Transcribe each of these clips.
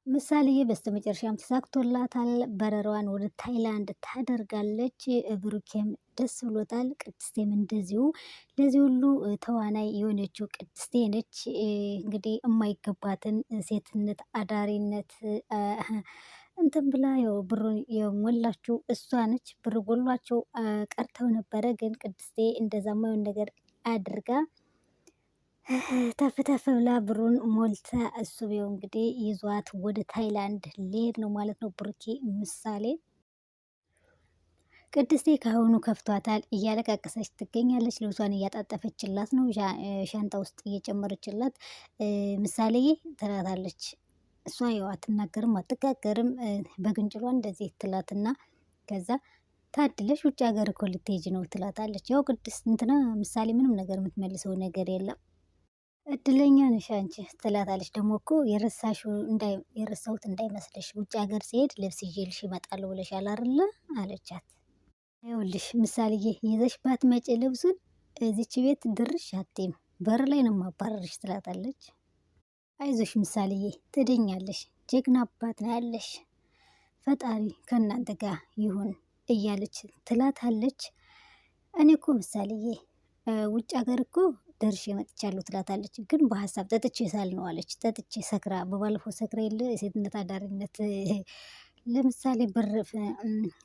ምሳሌዬ በስተመጨረሻም ተሳክቶላታል። በረራዋን ወደ ታይላንድ ታደርጋለች። ብሩኬም ደስ ብሎታል። ቅድስቴም እንደዚሁ። ለዚህ ሁሉ ተዋናይ የሆነችው ቅድስቴ ነች። እንግዲህ የማይገባትን ሴትነት አዳሪነት እንትን ብላ ያው ብሩን የሞላችው እሷ ነች። ብር ጎሏቸው ቀርተው ነበረ፣ ግን ቅድስቴ እንደዛ ማይሆን ነገር አድርጋ ተፍ ተፍ ብላ ብሩን ሞልታ እሱ ቢው እንግዲህ ይዟት ወደ ታይላንድ ሊሄድ ነው ማለት ነው። ብሩኬ ምሳሌ ቅድስቴ ካሁኑ ከፍቷታል። እያለቃቀሰች ትገኛለች። ልብሷን እያጣጠፈችላት ነው፣ ሻንጣ ውስጥ እየጨመረችላት። ምሳሌዬ ትላታለች። እሷ ያው አትናገርም አትጋገርም፣ በግንጭሏ እንደዚህ ትላትና ከዛ ታድለሽ ውጭ ሀገር እኮ ልትሄጂ ነው ትላታለች። ያው ቅድስት እንትና ምሳሌ ምንም ነገር የምትመልሰው ነገር የለም። እድለኛ ነሽ አንቺ ትላታለች። ደግሞ እኮ የረሳሁት እንዳይመስልሽ ውጭ ሀገር ሲሄድ ልብስ ይዤልሽ እመጣለሁ ብለሻል አይደለ አለቻት። ይኸውልሽ ምሳሌዬ ይዘሽ ባትመጪ ልብሱን እዚች ቤት ድርሽ አትይም፣ በር ላይ ነው ማባረርሽ ትላታለች። አይዞሽ ምሳሌዬ ትድኛለሽ፣ ጀግና አባት ነው ያለሽ፣ ፈጣሪ ከእናንተ ጋር ይሁን እያለች ትላታለች። እኔ እኮ ምሳሌዬ ውጭ ሀገር እኮ ደርሼ መጥቻለሁ ትላታለች። ግን በሀሳብ ጠጥቼ ሳል ነው አለች። ጠጥቼ ሰክራ፣ በባለፈው ሰክራ የለ የሴትነት አዳሪነት ለምሳሌ ብር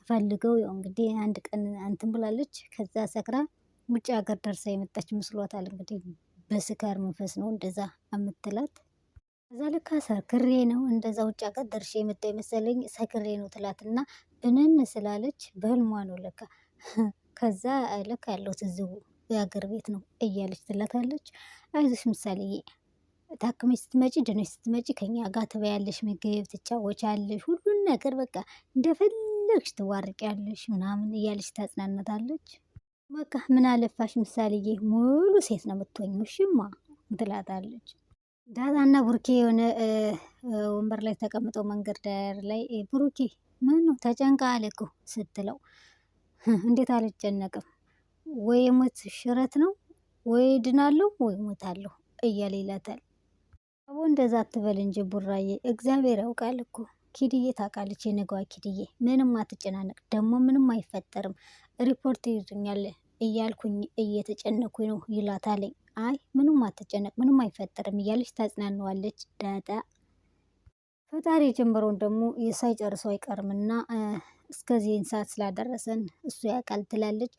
ፈልገው ያው እንግዲህ አንድ ቀን እንትን ብላለች። ከዛ ሰክራ ውጭ ሀገር ደርሳ የመጣች መስሏታል። እንግዲህ በስካር መንፈስ ነው እንደዛ የምትላት። ከዛ ልካ ሰክሬ ነው እንደዛ ውጭ ሀገር ደርሼ የመጣ የመሰለኝ ሰክሬ ነው ትላትና ብንን ስላለች በህልሟ ነው ለካ። ከዛ ለካ ያለሁት እዚሁ የሀገር ቤት ነው እያለች ትላታለች። አይዞሽ ምሳሌዬ ታክመሽ ስትመጪ ድነሽ ስትመጪ ከኛ ጋር ትበያለሽ፣ ምግብ ትጫወቻለሽ፣ ሁሉን ነገር በቃ እንደፈለግሽ ትዋርቂያለሽ ምናምን እያለች ታጽናናታለች። በቃ ምን አለፋሽ ምሳሌዬ ሙሉ ሴት ነው የምትሆኚው ሽማ ትላታለች። ዳጣና ብሩኬ የሆነ ወንበር ላይ ተቀምጠው መንገድ ዳር ላይ ብሩኬ ምን ነው ተጨንቃ አለኩ ስትለው እንዴት አልጨነቅም ወይ የሞት ሽረት ነው ወይ ድናለሁ ወይ ሞታለሁ እያለ ይላታል። አቦ እንደዛ አትበል እንጂ ቡራዬ፣ እግዚአብሔር ያውቃል እኮ ኪድዬ ታውቃለች። የነገዋ ኪድዬ ምንም አትጨናነቅ፣ ደግሞ ምንም አይፈጠርም፣ ሪፖርት ይድኛል እያልኩኝ እየተጨነኩኝ ነው ይላታለኝ። አይ ምንም አትጨነቅ፣ ምንም አይፈጠርም እያለች ታጽናነዋለች ዳጣ። ፈጣሪ የጀመረውን ደግሞ ሳይጨርሰው አይቀርምና እስከዚህን ሰዓት ስላደረሰን እሱ ያውቃል ትላለች።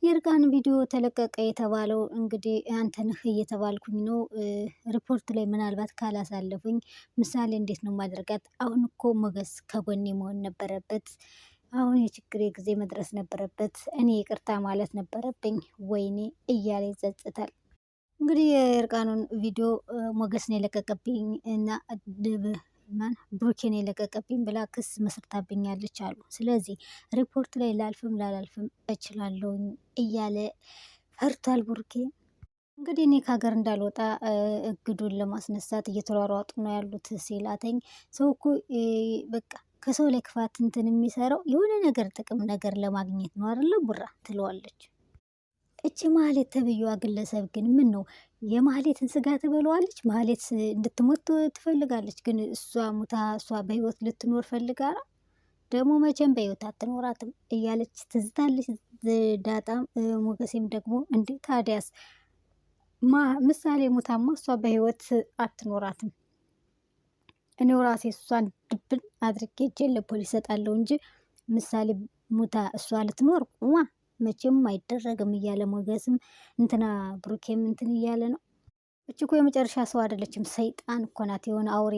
የእርቃን ቪዲዮ ተለቀቀ የተባለው እንግዲህ አንተ ነህ እየተባልኩኝ ነው። ሪፖርት ላይ ምናልባት ካላሳለፉኝ ምሳሌ እንዴት ነው ማድረጋት? አሁን እኮ ሞገስ ከጎኔ መሆን ነበረበት። አሁን የችግሬ ጊዜ መድረስ ነበረበት። እኔ ይቅርታ ማለት ነበረብኝ። ወይኔ እያለ ይጸጽታል። እንግዲህ የእርቃኑን ቪዲዮ ሞገስ ነው የለቀቀብኝ እና ብሩኬን የለቀቀብኝ ብላ ክስ መስርታብኛለች አሉ። ስለዚህ ሪፖርት ላይ ላልፍም ላላልፍም እችላለሁኝ እያለ ፈርቷል ብሩኬ። እንግዲህ እኔ ከሀገር እንዳልወጣ እግዱን ለማስነሳት እየተሯሯጡ ነው ያሉት ሲላተኝ፣ ሰው እኮ በቃ ከሰው ላይ ክፋት እንትን የሚሰራው የሆነ ነገር ጥቅም ነገር ለማግኘት ነው አይደለ ቡራ ትለዋለች። እቺ ማህሌት ተብዬዋ ግለሰብ ግን ምን ነው የማህሌትን ስጋ ትበለዋለች። ማህሌት እንድትሞት ትፈልጋለች። ግን እሷ ሙታ እሷ በህይወት ልትኖር ፈልጋ ነው። ደግሞ መቼም በህይወት አትኖራትም እያለች ትዝታለች ዳጣም። ሞገሴም ደግሞ እንዴ ታዲያስ ምሳሌ ሙታማ እሷ በህይወት አትኖራትም፣ እኔው ራሴ እሷን ድብን አድርጌ እጄን ለፖሊስ እሰጣለሁ እንጂ ምሳሌ ሙታ እሷ ልትኖር ቁማ መቼም አይደረግም እያለ ሞገስም እንትና ብሩኬም እንትን እያለ ነው። እች እኮ የመጨረሻ ሰው አይደለችም፣ ሰይጣን እኮ ናት። የሆነ አውሬ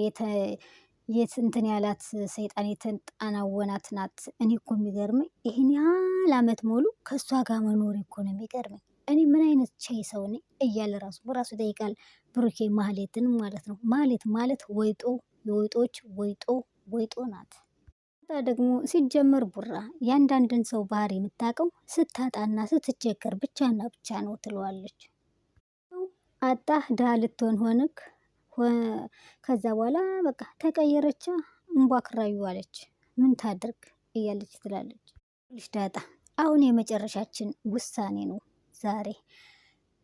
የት እንትን ያላት ሰይጣን የተጣናወናት ናት። እኔ እኮ የሚገርመኝ ይህን ያህል አመት ሙሉ ከእሷ ጋር መኖር እኮ ነው የሚገርመኝ። እኔ ምን አይነት ቻይ ሰው ነኝ እያለ ራሱ በራሱ ይጠይቃል ብሩኬ ማህሌትን ማለት ነው። ማህሌት ማለት ወይጦ የወይጦች ወይጦ ናት። ደግሞ ሲጀመር ቡራ ያንዳንድን ሰው ባህሪ የምታውቀው ስታጣና ስትቸገር ብቻና ብቻ ነው ትለዋለች። አጣህ ድሃ ልትሆን ሆንክ፣ ከዛ በኋላ በቃ ተቀየረቻ እንቧክራዩ አለች። ምን ታድርግ እያለች ትላለች። ልጅ ዳጣ አሁን የመጨረሻችን ውሳኔ ነው ዛሬ።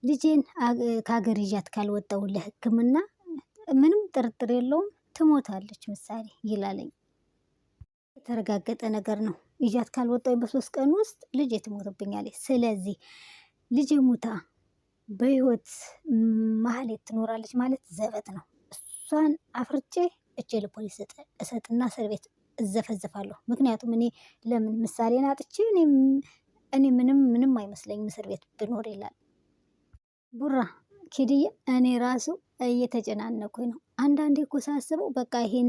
ልጄን ከሀገር ይዣት ካልወጣሁ ለሕክምና ምንም ጥርጥር የለውም ትሞታለች ምሳሌ ይላለኝ። የተረጋገጠ ነገር ነው። ይዣት ካልወጣኝ በ3 ቀን ውስጥ ልጄ ትሞትብኛለች። ስለዚህ ልጄ ሙታ በህይወት ማህሌት ትኖራለች ማለት ዘበት ነው። እሷን አፍርጬ እጄ ለፖሊስ እሰጥና እስር ቤት እዘፈዘፋለሁ። ምክንያቱም እኔ ለምን ምሳሌን አጥቼ እኔ ምንም አይመስለኝም እስር ቤት ብኖር ይላል ቡራ። ኪድዬ እኔ ራሱ እየተጨናነኩኝ ነው። አንዳንዴ እኮ ሳስበው በቃ ይሄን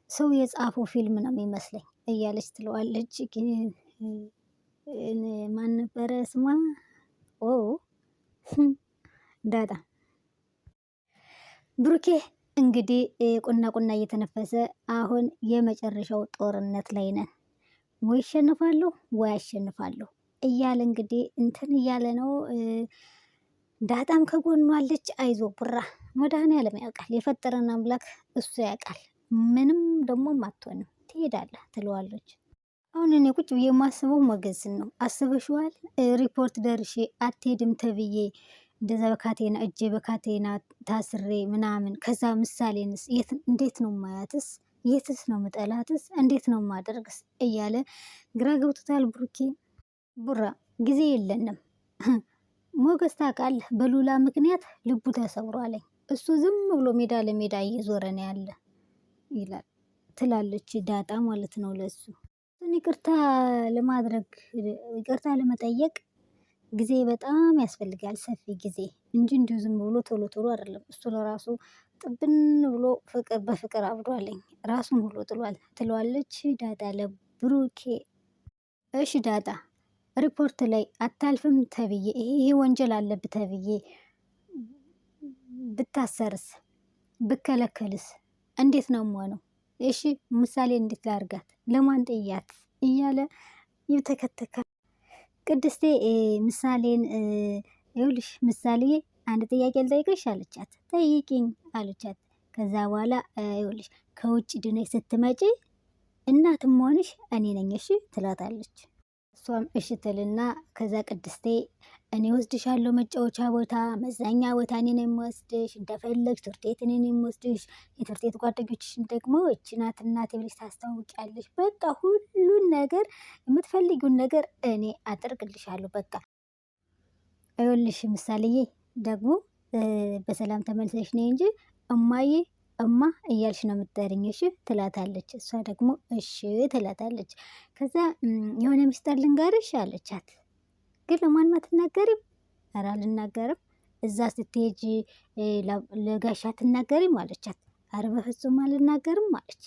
ሰው የጻፈው ፊልም ነው የሚመስለኝ እያለች ትለዋለች። ማን ነበረ ስሟ? ዳጣ። ብሩኬ እንግዲህ ቁና እየተነፈሰ አሁን የመጨረሻው ጦርነት ላይ ነን። ወይ አሸንፋለሁ ወይ አሸንፋለሁ እያለ እንግዲህ እንትን እያለ ነው። ዳጣም ከጎኗ አለች። አይዞ ቡራ፣ መድኃኒዓለም ያውቃል፣ የፈጠረን አምላክ እሱ ያውቃል። ምንም ደግሞ አትሆንም፣ ትሄዳለህ ትለዋለች። አሁን እኔ ቁጭ ብዬ የማስበው ሞገስን ነው። አስበሽዋል? ሪፖርት ደርሼ አትሄድም ተብዬ እንደዛ በካቴና እጄ በካቴና ታስሬ ምናምን፣ ከዛ ምሳሌንስ እንዴት ነው ማያትስ? የትስ ነው ምጠላትስ? እንዴት ነው ማደርግስ? እያለ ግራ ገብቶታል ብሩኬ። ቡራ ጊዜ የለንም። ሞገስ ታውቃለህ፣ በሉላ ምክንያት ልቡ ተሰብሯለኝ። እሱ ዝም ብሎ ሜዳ ለሜዳ እየዞረ ነው ያለ ይላል ትላለች ዳጣ ማለት ነው ለሱ። ይቅርታ ለማድረግ ይቅርታ ለመጠየቅ ጊዜ በጣም ያስፈልጋል፣ ሰፊ ጊዜ እንጂ እንዲሁ ዝም ብሎ ቶሎ ቶሎ አይደለም። እሱ ለራሱ ጥብን ብሎ ፍቅር በፍቅር አብዷለኝ፣ ራሱን ብሎ ጥሏል ትለዋለች ዳጣ ለብሩኬ። እሺ ዳጣ ሪፖርት ላይ አታልፍም ተብዬ ይሄ ወንጀል አለብህ ተብዬ ብታሰርስ ብከለከልስ እንዴት ነው የምሆነው? እሺ ምሳሌ እንዴት ላርጋት? ለማን ጥያት? እያለ ይተከተካል። ቅድስቴ ምሳሌን ይኸውልሽ ምሳሌ አንድ ጥያቄ ልጠይቅሽ አለቻት። ጠይቂኝ አለቻት። ከዛ በኋላ ይኸውልሽ ከውጭ ድነሽ ስትመጪ እናትም ሆንሽ እኔ ነኝ እሺ ትላታለች። እሷም እሺ ትልና ከዛ ቅድስቴ እኔ ወስድሻለሁ መጫወቻ ቦታ፣ መዝናኛ ቦታ እኔ ነኝ የምወስድሽ፣ እንደፈለግሽ ትምህርት ቤት እኔ ነኝ የምወስድሽ፣ የትምህርት ቤት ጓደኞችሽን ደግሞ እቺ ናት እናቴ ብለሽ ታስታውቂያለሽ። በቃ ሁሉን ነገር የምትፈልጊውን ነገር እኔ አደርግልሻለሁ። በቃ ይኸውልሽ ምሳሌዬ ደግሞ በሰላም ተመልሰሽ ነይ እንጂ እማዬ እማ እያልሽ ነው የምትጠሪኝ እሺ ትላታለች። እሷ ደግሞ እሺ ትላታለች። ከዛ የሆነ ሚስጥር ልንገርሽ አለቻት። ግን ለማንም አትናገሪም? ኧረ አልናገርም። እዛ ስትሄጂ ለጋሻ አትናገሪም አለቻት። ኧረ በፍጹም አልናገርም አለች።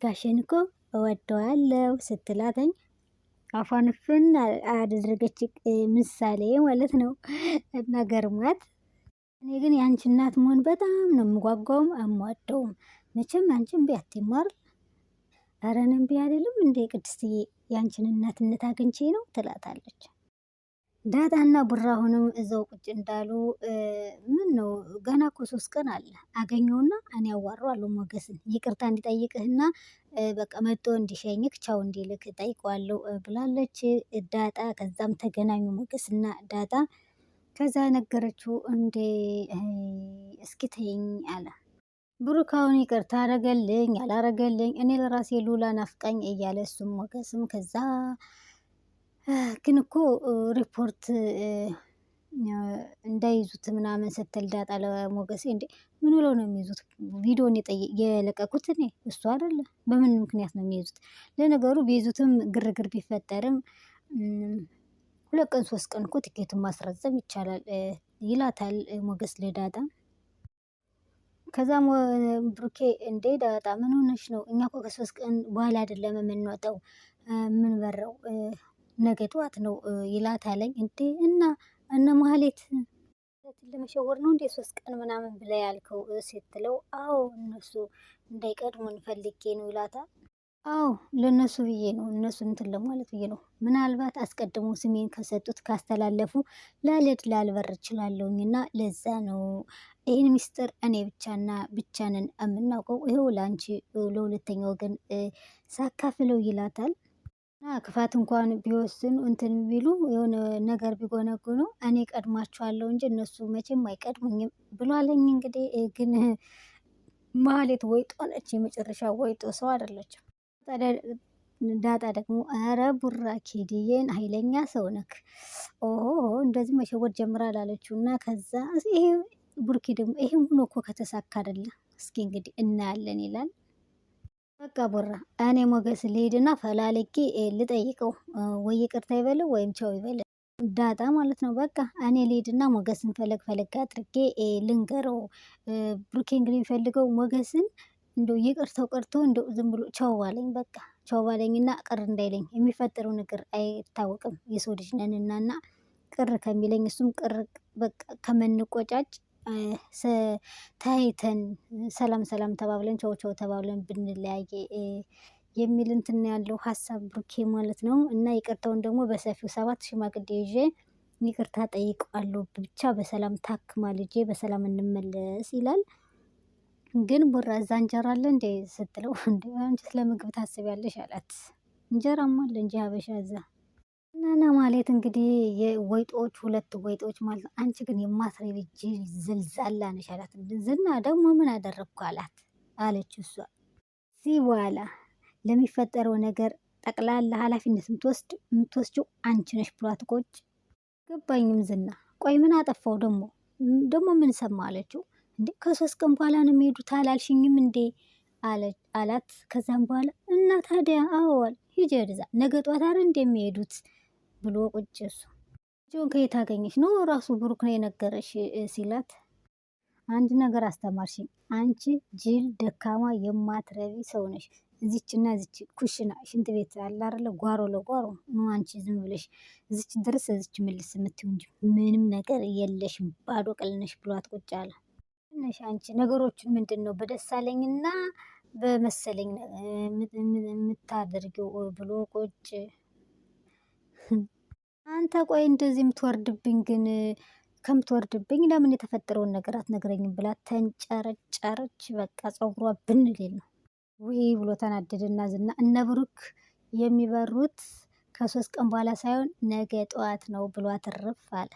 ጋሼን እኮ እወደዋለሁ ስትላተኝ አፏን ፍን አደረገች ምሳሌ ማለት ነው። እና ገርሟት እኔ ግን የአንቺ እናት መሆን በጣም ነው የምጓጓውም የምወደውም። መቼም አንቺን እምቢ አትይም። ኧረ እኔ እምቢ አይደለም እንዴ ቅድስትዬ፣ የአንቺን እናትነት አግኝቼ ነው ትላታለች። ዳጣና ቡራ አሁንም እዛው ቁጭ እንዳሉ ምን ነው ገና እኮ 3 ቀን አለ፣ አገኘውና እኔ አዋራዋለሁ ሞገስን ይቅርታ እንዲጠይቅህና በቃ መጥቶ እንዲሸኝክ ቻው እንዲልክ ጠይቀዋለሁ ብላለች ዳጣ። ከዛም ተገናኙ ሞገስና ዳጣ። ከዛ ነገረችው። እንዴ እስኪ ተይኝ አለ ብሩክ። አሁን ይቅርታ አረገልኝ አላረገልኝ እኔ ለራሴ ሉላ ናፍቃኝ እያለ እሱም ሞገስም ከዛ ግን እኮ ሪፖርት እንዳይዙት ምናምን ስትል ዳጣ ለሞገሴ እንዴ ምን ብለው ነው የሚይዙት? ቪዲዮን የለቀቁት እኔ እሱ አይደለ? በምን ምክንያት ነው የሚይዙት? ለነገሩ ቢይዙትም ግርግር ቢፈጠርም 2 ቀን 3 ቀን እኮ ትኬቱን ማስረዘም ይቻላል ይላታል ሞገስ ለዳጣ። ከዛም ብሩኬ እንዴ ዳጣ ምን ሆነሽ ነው? እኛ እኮ ከ3 ቀን በኋላ አይደለም የምንወጣው ምን በረው ነገ ጠዋት ነው ይላታለኝ። እንዴ እና ማህሌት ለመሸወር ነው እንዴ 3 ቀን ምናምን ብላ ያልከው ስትለው፣ አዎ እነሱ እንዳይቀድሙን ፈልጌ ነው ይላታል። አዎ ለነሱ ብዬ ነው፣ እነሱ እንትን ለማለት ብዬ ነው። ምናልባት አስቀድሞ ስሜን ከሰጡት ካስተላለፉ ላልበር እችላለሁኝ እና ለዛ ነው ይህን ሚስጥር እኔ ብቻና ብቻንን የምናውቀው። ይኸው ለአንቺ ለሁለተኛ ወገን ሳካፍለው ይላታል። ክፋት እንኳን ቢወስኑ እንትን ቢሉ የሆነ ነገር ቢጎነጉኑ እኔ ቀድማቸዋለሁ እንጂ እነሱ መቼም አይቀድሙኝም ብሏለኝ። እንግዲህ ግን ማህሌት ወይጦ ነች፣ የመጨረሻ ወይጦ ሰው አይደለችም። ዳጣ ደግሞ ኧረ ቡራ ኪድዬን ኃይለኛ ሰው ነክ፣ ኦሆ እንደዚህ መሸወድ ጀምራ ላለችው እና ከዛ ይሄ ቡርኪ ደግሞ ይሄም ሆኖ እኮ ከተሳካ አይደለ እስኪ እንግዲህ እናያለን ይላል። በቃ ቡራ እኔ ሞገስ ልሄድና ፈላልጌ ልጠይቀው፣ ወይ ይቅርታ ይበለው ወይም ቻው ይበለው ዳጣ ማለት ነው። በቃ እኔ ልሄድና ሞገስን ፈለግ አድርጌ ልንገረው። ብሩኬ እንግዲህ የሚፈልገው ሞገስን እንደው ይቅርተው ቀርቶ እንደው ዝም ብሎ ቻው ባለኝ፣ በቃ ቻው ባለኝና ቅር እንዳይለኝ። የሚፈጠረው ነገር አይታወቅም፣ የሰው ልጅ ነንና እና ቅር ከሚለኝ እሱም ቅር በቃ ከመንቆጫጭ ተያይተን ሰላም ሰላም ተባብለን ቻው ቻው ተባብለን ብንለያየ የሚል እንትን ያለው ሀሳብ ብሩኬ ማለት ነው። እና ይቅርታውን ደግሞ በሰፊው 7 ሽማግሌ ይዤ ይቅርታ ጠይቀዋለሁ፣ ብቻ በሰላም ታክማ ልጄ በሰላም እንመለስ ይላል። ግን ቡራ እዛ እንጀራ አለ እንዴ ስትለው፣ እንዴ አንቺ ስለምግብ ታስቢያለሽ አላት። እንጀራማ አለ እንጂ ሀበሻ እዛ እና ማለት እንግዲህ የወይጦች 2 ወይጦች ማለት ነው። አንቺ ግን የማትረቢ ጅል ዝልዛላ ነሽ አላት። ዝና ደግሞ ምን አደረግኩ አላት አለች እሷ። እዚህ በኋላ ለሚፈጠረው ነገር ጠቅላላ ኃላፊነት የምትወስጂው አንቺ ነሽ ብሏት ቆጭ ገባኝም። ዝና ቆይ ምን አጠፋው ደግሞ ምን ሰማ አለችው። እንዴ ከ3 ቀን በኋላ ነው የሚሄዱት አላልሽኝም እንዴ አላት። ከዛም በኋላ እና ታዲያ አወዋል ሂጂ ወደዛ ነገ ጧት አይደል እንደሚሄዱት ብሎ ቁጭ እሱ ጆን ከየት አገኘሽ ነው ራሱ ብሩክ ነው የነገረሽ ሲላት፣ አንድ ነገር አስተማርሽኝ አንቺ ጅል ደካማ የማትረቢ ሰው ነሽ። እዚችና እዚች ኩሽና ሽንት ቤት አለ አይደለ ጓሮ ለጓሮ ነው አንቺ ዝም ብለሽ እዚች ድረስ እዚች ምልስ የምትይው እንጂ ምንም ነገር የለሽም ባዶ ቅልነሽ ብሏት ቁጭ አለ። ነሽ አንቺ ነገሮችን ምንድን ነው በደሳለኝና በመሰለኝ የምታደርጊው ብሎ ቁጭ አንተ ቆይ እንደዚህ የምትወርድብኝ ግን ከምትወርድብኝ ለምን የተፈጠረውን ነገር አትነግረኝም ብላ ተንጨረጨረች። በቃ ፀጉሯ ብንሌል ነው ውይ ብሎ ተናደደና ዝና እነ ብሩክ የሚበሩት ከ3 ቀን በኋላ ሳይሆን ነገ ጠዋት ነው ብሎ አትርፍ አለ።